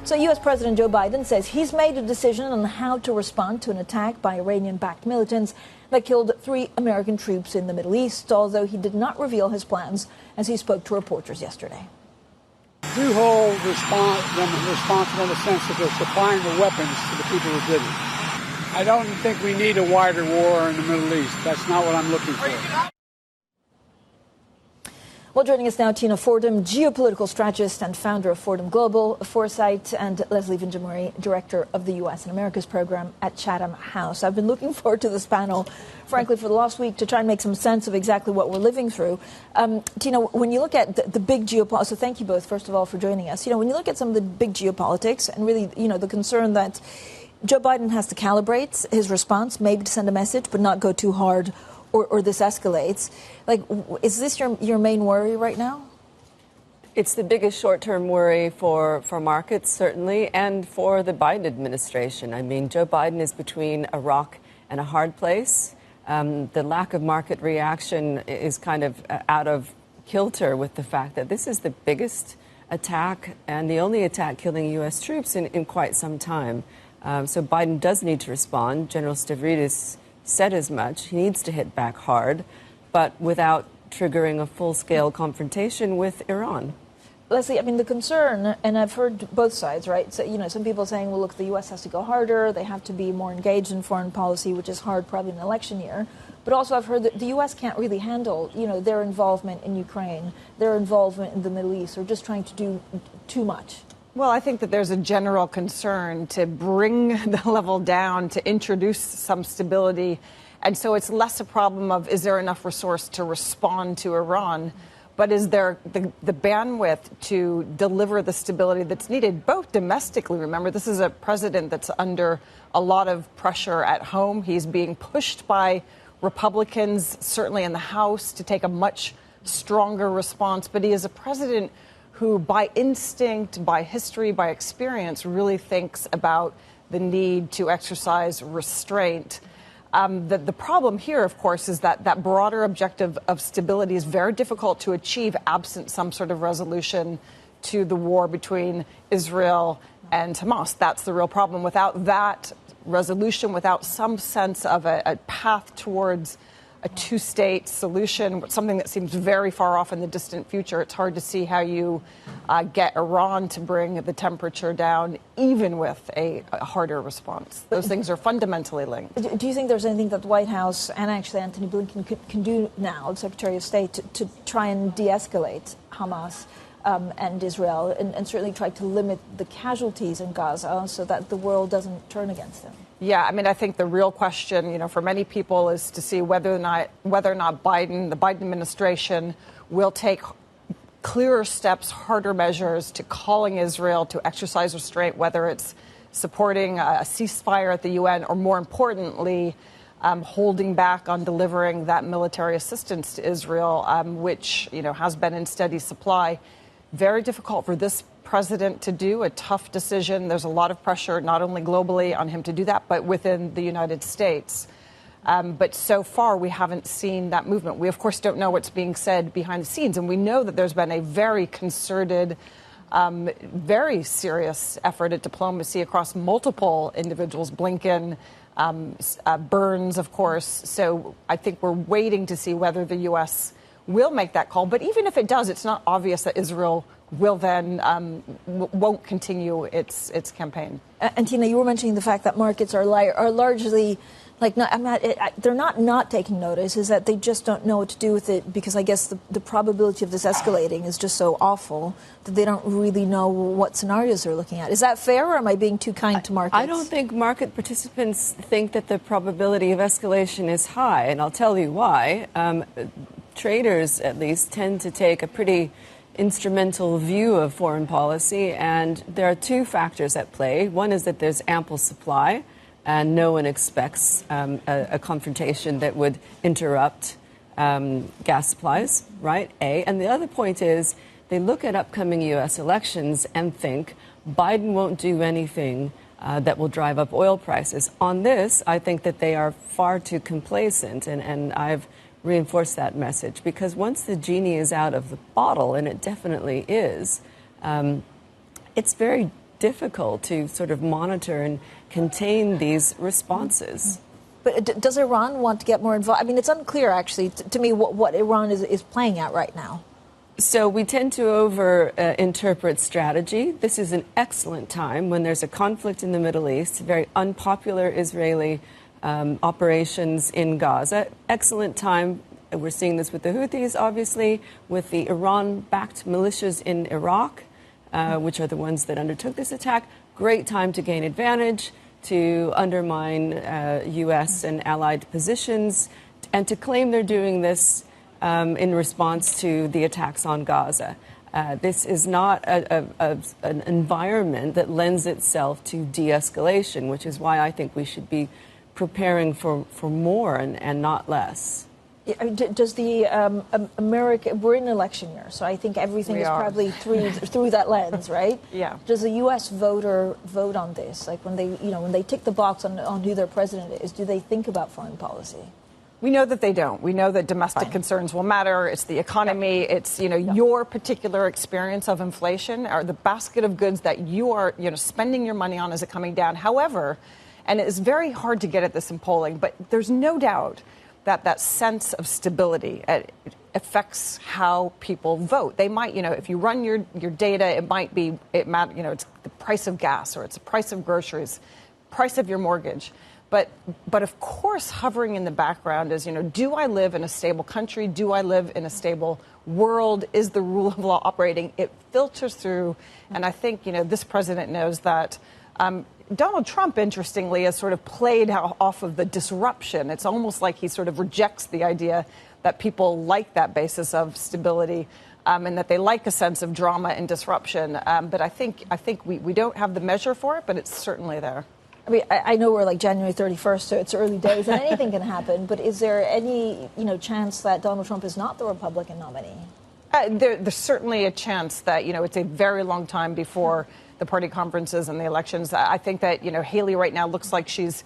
So U.S. President Joe Biden says he's made a decision on how to respond to an attack by Iranian-backed militants that killed 3 American troops in the Middle East, although he did not reveal his plans as he spoke to reporters yesterday. Do hold them responsible in the sense that they're supplying the weapons to the people who did it. I don't think we need a wider war in the Middle East. That's not what I'm looking for. Well, joining us now, Tina Fordham, geopolitical strategist and founder of Fordham Global Foresight, and Leslie Vinjamuri, director of the U.S. and Americas program at Chatham House. I've been looking forward to this panel, frankly, for the last week to try and make some sense of exactly what we're living through. Tina, when you look at the big geopolitics, so thank you both, first of all, for joining us. When you look at some of the big geopolitics and really, the concern that Joe Biden has to calibrate his response, maybe to send a message, but not go too hard, or this escalates. Is this your main worry right now? It's the biggest short-term worry for markets, certainly, and for the Biden administration. I mean, Joe Biden is between a rock and a hard place. The lack of market reaction is kind of out of kilter with the fact that this is the biggest attack and the only attack killing U.S. troops in quite some time. So Biden does need to respond. General Stavridis said as much. He needs to hit back hard, but without triggering a full-scale confrontation with Iran. Leslie, I mean, the concern, and I've heard both sides, right? So, some people saying, well, look, the U.S. has to go harder. They have to be more engaged in foreign policy, which is hard probably in an election year. But also I've heard that the U.S. can't really handle, their involvement in Ukraine, their involvement in the Middle East, or just trying to do too much. Well, I think that there's a general concern to bring the level down, to introduce some stability. And so it's less a problem of, is there enough resource to respond to Iran? But is there the bandwidth to deliver the stability that's needed, both domestically? Remember, this is a president that's under a lot of pressure at home. He's being pushed by Republicans, certainly in the House, to take a much stronger response. But he is a president who, by instinct, by history, by experience, really thinks about the need to exercise restraint. The problem here, of course, is that broader objective of stability is very difficult to achieve absent some sort of resolution to the war between Israel and Hamas. That's the real problem. Without that resolution, without some sense of a path towards a two-state solution, something that seems very far off in the distant future, it's hard to see how you get Iran to bring the temperature down, even with a harder response. Those things are fundamentally linked. Do you think there's anything that the White House and actually Antony Blinken can do now, the Secretary of State, to try and de-escalate Hamas and Israel, and certainly try to limit the casualties in Gaza so that the world doesn't turn against them? Yeah, I mean, I think the real question, for many people is to see whether or not the Biden administration will take clearer steps, harder measures to calling Israel to exercise restraint, whether it's supporting a ceasefire at the UN or, more importantly, holding back on delivering that military assistance to Israel, which, has been in steady supply. Very difficult for this president to do, a tough decision. There's a lot of pressure, not only globally on him to do that, but within the United States. But so far, we haven't seen that movement. We, of course, don't know what's being said behind the scenes. And we know that there's been a very concerted, very serious effort at diplomacy across multiple individuals, Blinken, Burns, of course. So I think we're waiting to see whether the U.S. will make that call. But even if it does, it's not obvious that Israel will then won't continue its campaign. And Tina, you were mentioning the fact that markets are largely they're not taking notice. Is that they just don't know what to do with it because I guess the probability of this escalating is just so awful that they don't really know what scenarios they're looking at. Is that fair, or am I being too kind to markets? I don't think market participants think that the probability of escalation is high, and I'll tell you why. Traders, at least, tend to take a pretty instrumental view of foreign policy, and there are two factors at play. One is that there's ample supply, and no one expects a confrontation that would interrupt gas supplies, right? And the other point is they look at upcoming U.S. elections and think Biden won't do anything that will drive up oil prices. On this, I think that they are far too complacent, and I've reinforced that message, because once the genie is out of the bottle, and it definitely is, it's very difficult to sort of monitor and contain these responses. But does Iran want to get more involved? I mean, it's unclear, actually, to me, what Iran is playing at right now. So we tend to over-interpret strategy. This is an excellent time when there's a conflict in the Middle East, very unpopular Israeli operations in Gaza. Excellent time. We're seeing this with the Houthis, obviously, with the Iran-backed militias in Iraq, which are the ones that undertook this attack. Great time to gain advantage, to undermine U.S. and allied positions, and to claim they're doing this in response to the attacks on Gaza. This is not an environment that lends itself to de-escalation, which is why I think we should be preparing for more and not less. Does the America, we're in an election year, so I think everything is probably through that lens, right? Yeah. Does the U.S. voter vote on this? Like when they tick the box on who their president is, do they think about foreign policy? We know that they don't. We know that domestic concerns will matter. It's the economy. It's, your particular experience of inflation or the basket of goods that you are, spending your money on. Is it coming down? However, and it is very hard to get at this in polling, but there's no doubt that sense of stability affects how people vote. They might, if you run your data, it's the price of gas or it's the price of groceries, price of your mortgage. But of course, hovering in the background is, do I live in a stable country? Do I live in a stable world? Is the rule of law operating? It filters through. And I think, this president knows that. Donald Trump, interestingly, has sort of played off of the disruption. It's almost like he sort of rejects the idea that people like that basis of stability and that they like a sense of drama and disruption. But I think we don't have the measure for it, but it's certainly there. I mean, I know we're like January 31st, so it's early days and anything can happen. But is there any, chance that Donald Trump is not the Republican nominee? There's certainly a chance that, it's a very long time before the party conferences and the elections. I think that, Haley right now looks like she's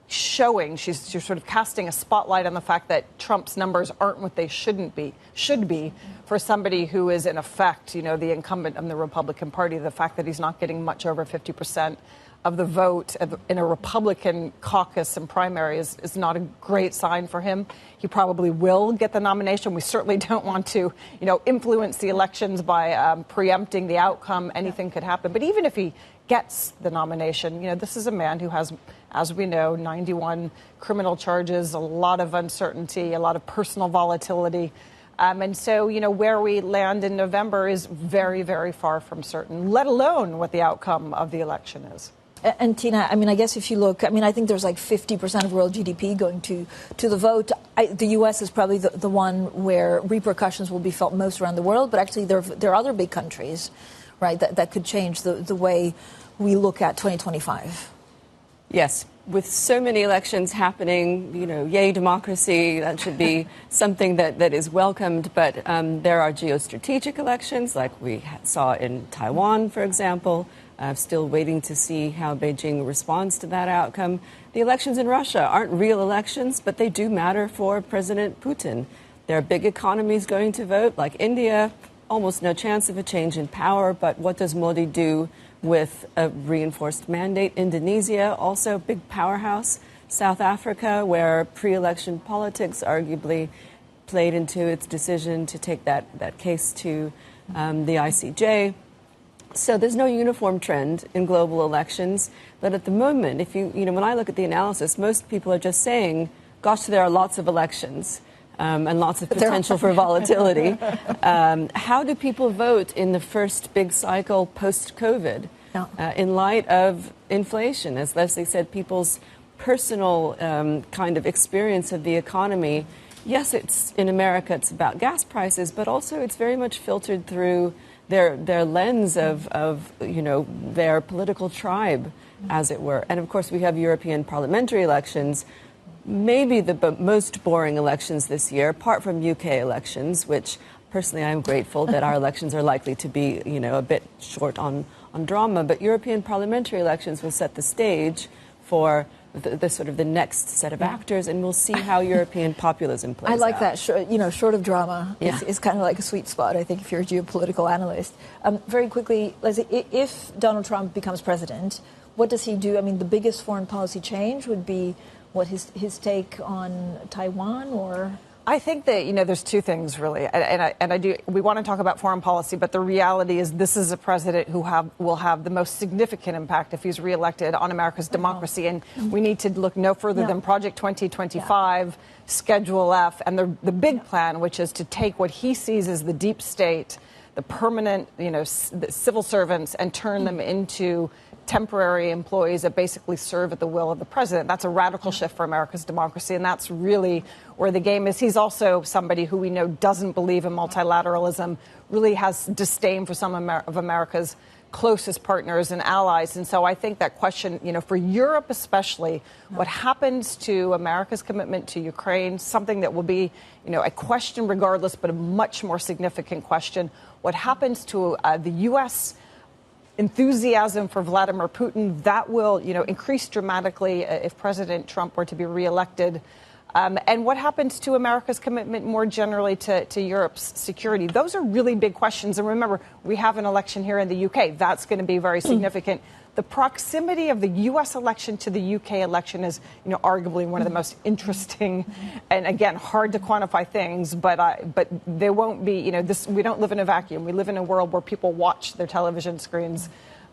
sort of casting a spotlight on the fact that Trump's numbers aren't what they should be for somebody who is in effect, the incumbent of the Republican Party. The fact that he's not getting much over 50% of the vote in a Republican caucus and primary is not a great sign for him. He probably will get the nomination. We certainly don't want to, influence the elections by preempting the outcome. Anything could happen. But even if he gets the nomination, this is a man who has, as we know, 91 criminal charges, a lot of uncertainty, a lot of personal volatility. And so, where we land in November is very, very far from certain, let alone what the outcome of the election is. And Tina, I mean, I guess if you look, I think there's like 50% of world GDP going to the vote. The U.S. is probably the one where repercussions will be felt most around the world. But actually, there are other big countries, right, that could change the way we look at 2025. Yes. With so many elections happening, yay, democracy, that should be something that is welcomed. But there are geostrategic elections, like we saw in Taiwan, for example. Still waiting to see how Beijing responds to that outcome. The elections in Russia aren't real elections, but they do matter for President Putin. There are big economies going to vote, like India. Almost no chance of a change in power, but what does Modi do with a reinforced mandate? Indonesia, also a big powerhouse. South Africa, where pre-election politics arguably played into its decision to take that case to the ICJ. So there's no uniform trend in global elections. But at the moment, when I look at the analysis, most people are just saying, gosh, there are lots of elections and lots of potential for volatility. How do people vote in the first big cycle post-COVID in light of inflation? As Leslie said, people's personal kind of experience of the economy. Yes, it's in America, it's about gas prices, but also it's very much filtered through their lens of their political tribe, as it were. And of course, we have European parliamentary elections, maybe the most boring elections this year, apart from UK elections, which personally I'm grateful that our elections are likely to be, a bit short on drama. But European parliamentary elections will set the stage for the sort of the next set of actors, and we'll see how European populism plays out. I like that. Short of drama is kind of like a sweet spot, I think, if you're a geopolitical analyst. Very quickly, Leslie, if Donald Trump becomes president, what does he do? I mean, the biggest foreign policy change would be what his take on Taiwan, or? I think that, there's two things, really. We want to talk about foreign policy, but the reality is this is a president who will have the most significant impact if he's reelected on America's democracy. And we need to look no further than Project 2025, Schedule F, and the big plan, which is to take what he sees as the deep state, the permanent, the civil servants, and turn them into temporary employees that basically serve at the will of the president. That's a radical shift for America's democracy, and that's really where the game is. He's also somebody who we know doesn't believe in multilateralism, really has disdain for some of America's closest partners and allies. And so I think that question, for Europe especially, what happens to America's commitment to Ukraine, something that will be, a question regardless, but a much more significant question. What happens to the U.S. enthusiasm for Vladimir Putin, that will, increase dramatically if President Trump were to be reelected. And what happens to America's commitment more generally to Europe's security? Those are really big questions. And remember, we have an election here in the UK. That's going to be very significant. The proximity of the U.S. election to the UK election is, arguably one of the most interesting and, again, hard to quantify things. But there won't be, we don't live in a vacuum. We live in a world where people watch their television screens.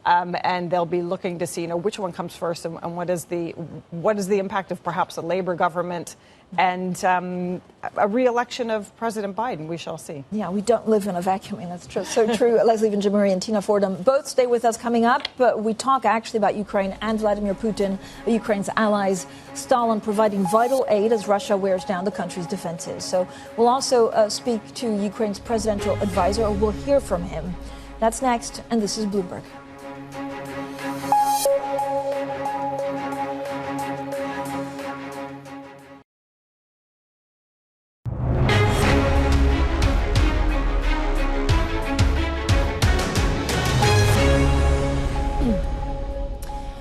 And they'll be looking to see, which one comes first and what is the impact of perhaps a Labour government and a re-election of President Biden. We shall see. Yeah, we don't live in a vacuum. And that's true. So true. Leslie Vinjamuri and Tina Fordham both stay with us coming up. But we talk actually about Ukraine and Vladimir Putin, Ukraine's allies, Stalin providing vital aid as Russia wears down the country's defenses. So we'll also speak to Ukraine's presidential advisor, or we'll hear from him. That's next. And this is Bloomberg.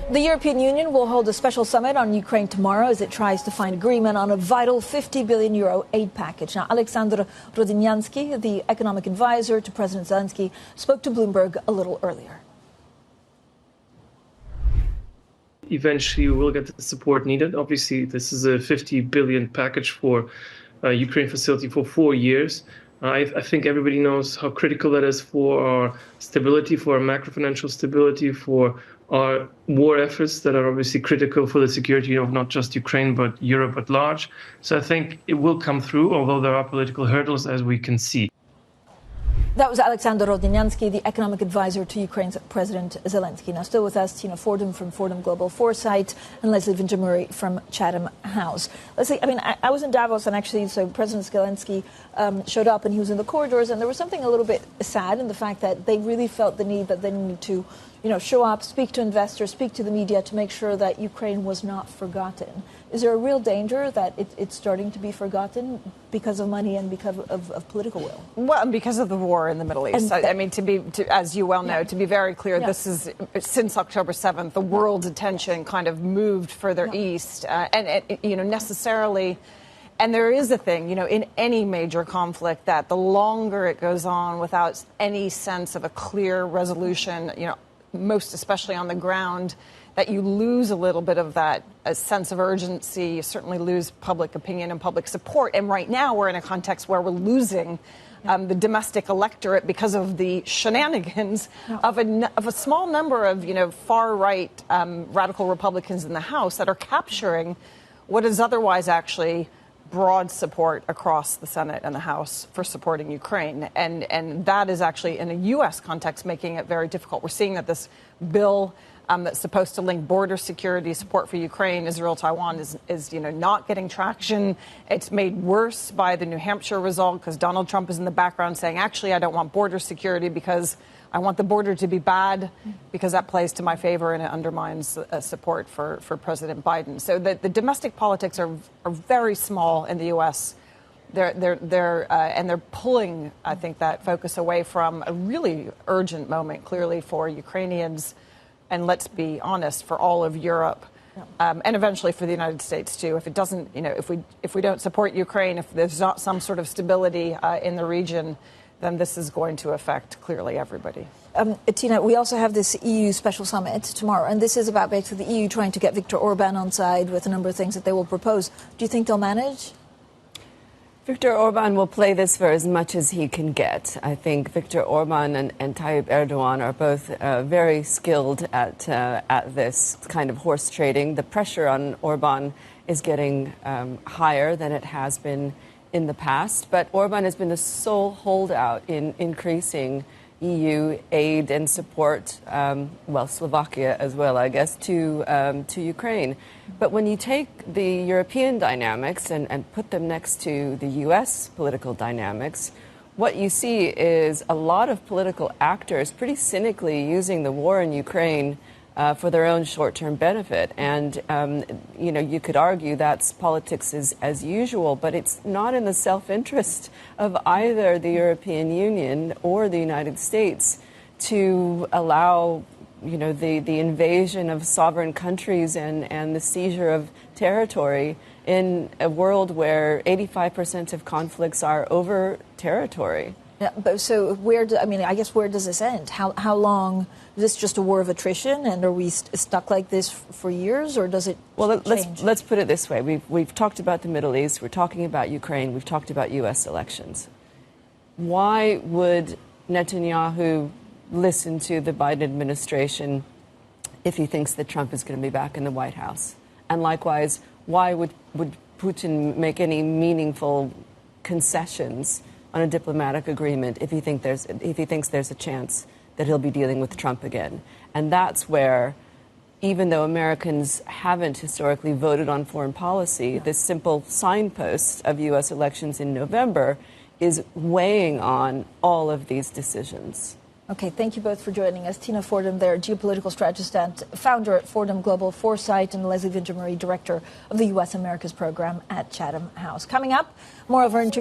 The European Union will hold a special summit on Ukraine tomorrow as it tries to find agreement on a vital €50 billion aid package. Now, Alexander Rodinyansky, the economic advisor to President Zelensky, spoke to Bloomberg a little earlier. Eventually, we'll get the support needed. Obviously, this is a $50 billion package for Ukraine facility for 4 years. I think everybody knows how critical that is for our stability, for our macro-financial stability, for our war efforts that are obviously critical for the security of not just Ukraine, but Europe at large. So I think it will come through, although there are political hurdles, as we can see. That was Alexander Rodinyansky, the economic advisor to Ukraine's President Zelensky. Now, still with us, Tina Fordham from Fordham Global Foresight and Leslie Vinjamuri from Chatham House. Leslie, I was in Davos, and actually, so President Zelensky showed up, and he was in the corridors, and there was something a little bit sad in the fact that they really felt the need that they needed to, show up, speak to investors, speak to the media to make sure that Ukraine was not forgotten. Is there a real danger that it's starting to be forgotten because of money and because of political will? Well, and because of the war in the Middle East. As you well know, to be very clear, this is, since October 7th, the world's attention kind of moved further east. Necessarily, and there is a thing, in any major conflict that the longer it goes on without any sense of a clear resolution, most especially on the ground, that you lose a little bit of that sense of urgency. You certainly lose public opinion and public support. And right now we're in a context where we're losing the domestic electorate because of the shenanigans of a small number of, far-right radical Republicans in the House that are capturing what is otherwise actually broad support across the Senate and the House for supporting Ukraine. And that is actually, in a U.S. context, making it very difficult. We're seeing that this bill that's supposed to link border security support for Ukraine, Israel, Taiwan is not getting traction. It's made worse by the New Hampshire result because Donald Trump is in the background saying, actually, I don't want border security because I want the border to be bad because that plays to my favor and it undermines support for President Biden. So the domestic politics are very small in the U.S. They're pulling, I think, that focus away from a really urgent moment, clearly, for Ukrainians. And let's be honest, for all of Europe, and eventually for the United States too. If it doesn't, if we don't support Ukraine, if there's not some sort of stability in the region, then this is going to affect clearly everybody. Tina, we also have this EU special summit tomorrow, and this is about basically the EU trying to get Viktor Orban on side with a number of things that they will propose. Do you think they'll manage? Viktor Orban will play this for as much as he can get. I think Viktor Orban and Tayyip Erdogan are both very skilled at this kind of horse trading. The pressure on Orban is getting higher than it has been in the past, but Orban has been the sole holdout in increasing EU aid and support, Slovakia as well, I guess, to Ukraine. But when you take the European dynamics and put them next to the U.S. political dynamics, what you see is a lot of political actors pretty cynically using the war in Ukraine for their own short-term benefit. And, you could argue that's politics as usual, but it's not in the self-interest of either the European Union or the United States to allow, the invasion of sovereign countries and the seizure of territory in a world where 85% of conflicts are over territory. Yeah, but so where does this end? How long? Is this just a war of attrition, and are we stuck like this for years, or does it change? Let's put it this way. We've talked about the Middle East. We're talking about Ukraine. We've talked about U.S. elections. Why would Netanyahu listen to the Biden administration if he thinks that Trump is going to be back in the White House? And likewise, why would Putin make any meaningful concessions on a diplomatic agreement if he thinks there's a chance that he'll be dealing with Trump again? And that's where, even though Americans haven't historically voted on foreign policy, this simple signpost of U.S. elections in November is weighing on all of these decisions. Okay, thank you both for joining us. Tina Fordham there, geopolitical strategist and founder at Fordham Global Foresight, and Leslie Vinjamuri, director of the U.S. Americas program at Chatham House. Coming up, more of our interview.